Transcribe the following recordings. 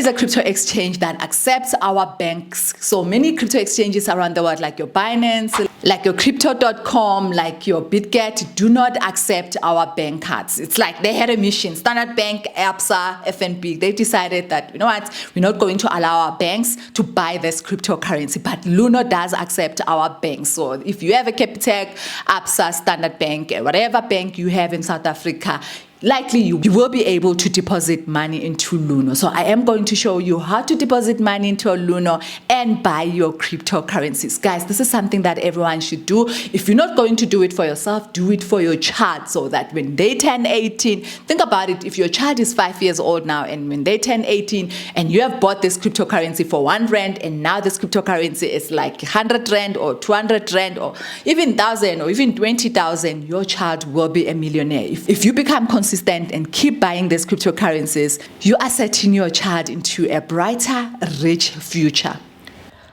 is a crypto exchange that accepts our banks. So many crypto exchanges around the world, like your Binance, like your Crypto.com, like your Bidget, do not accept our bank cards. It's like they had a mission. Standard Bank, ABSA, FNB, they decided that, you know what, we're not going to allow our banks to buy this cryptocurrency, but Luno does accept our banks. So if you have a Capitec, ABSA, Standard Bank, whatever bank you have in South Africa, likely you will be able to deposit money into Luno. So I am going to show you how to deposit money into a Luno and buy your cryptocurrencies. Guys, this is something that everyone should do. If you're not going to do it for yourself, do it for your child, so that when they turn 18, think about it, if your child is 5 years old now and when they turn 18 and you have bought this cryptocurrency for R1 and now this cryptocurrency is like R100 or R200 or even 1,000 or even 20,000, your child will be a millionaire. If you become consistent and keep buying these cryptocurrencies, you are setting your child into a brighter, rich future.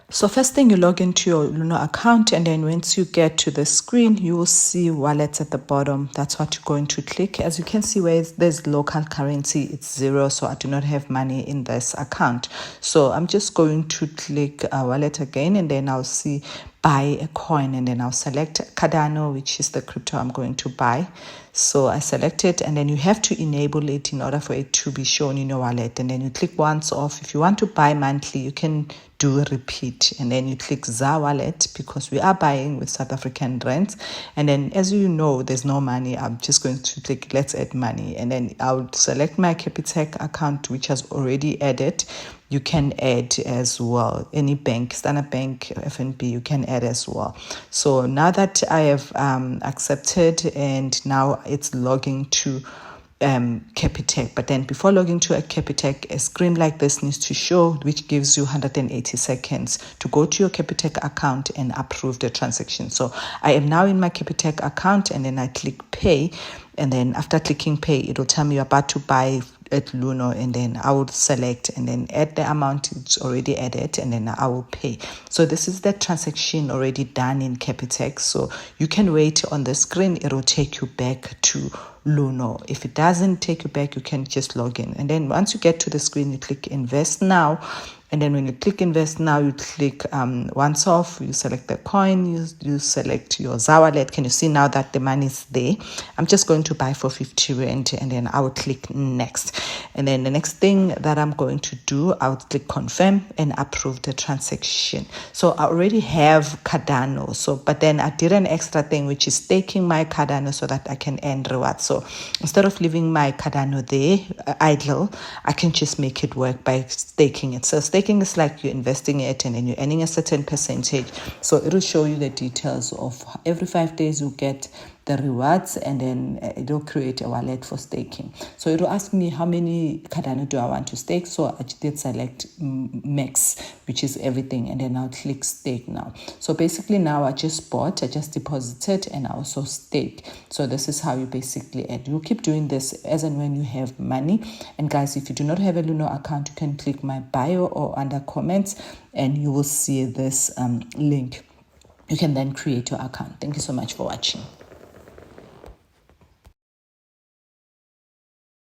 So first thing, you log into your Luno account, and then once you get to the screen, you will see wallets at the bottom. That's what you're going to click. As you can see, where there's local currency, it's 0, so I do not have money in this account. So I'm just going to click wallet again, and then I'll see buy a coin, and then I'll select Cardano, which is the crypto I'm going to buy. So I select it, and then you have to enable it in order for it to be shown in your wallet, and then you click once off. If you want to buy monthly, you can do repeat, and then you click ZA wallet, because we are buying with South African rands. And then, as you know, there's no money. I'm just going to click let's add money, and then I'll select my Capitec account, which has already added. You can add as well any bank, Standard Bank, FNB, you can add as well. So now that I have accepted, and now it's logging to Capitec, but then before logging to a Capitec, a screen like this needs to show, which gives you 180 seconds to go to your Capitec account and approve the transaction. So I am now in my Capitec account, and then I click pay, and then after clicking pay, it will tell me you're about to buy at Luno, and then I will select and then add the amount. It's already added, and then I will pay. So this is the transaction already done in Capitec. So you can wait on the screen, it will take you back to Luno. If it doesn't take you back, you can just log in, and then once you get to the screen, you click invest now. And then when you click invest now, you click once off, you select the coin, you select your ZA wallet. Can you see now that the money is there? I'm just going to buy for 50 Rand, and then I will click next. And then the next thing that I'm going to do, I would click confirm and approve the transaction. So I already have Cardano, but then I did an extra thing, which is staking my Cardano so that I can earn rewards. So instead of leaving my Cardano there idle, I can just make it work by staking it. So staking is like you're investing it, and then you're earning a certain percentage. So it will show you the details of every 5 days you get the rewards, and then it will create a wallet for staking. So it will ask me how many Cardano do I want to stake. So I did select max, which is everything, and then I'll click stake now. So basically now I just deposited, and I also stake. So this is how you basically add. You keep doing this as and when you have money. And guys, if you do not have a Luno account, you can click my bio or under comments, and you will see this link. You can then create your account. Thank you so much for watching.